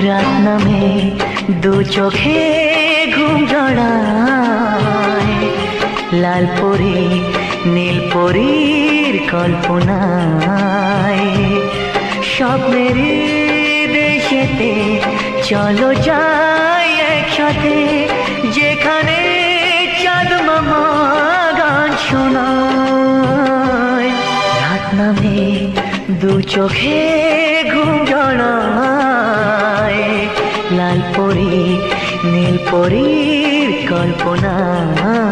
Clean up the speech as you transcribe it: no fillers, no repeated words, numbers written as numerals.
রাত নামে দু চোখে ঘুম জড়ায়, লাল পরি নীল পরীর কল্পনায়। স্বপ্নের দেশেতে চলো যাই একসাথে, যেখানে চাঁদ মামা গান শোনায়। রাত নামে দু চোখে ঘুম জড়ায়, লাল পরি নীল পরীর কল্পনায়।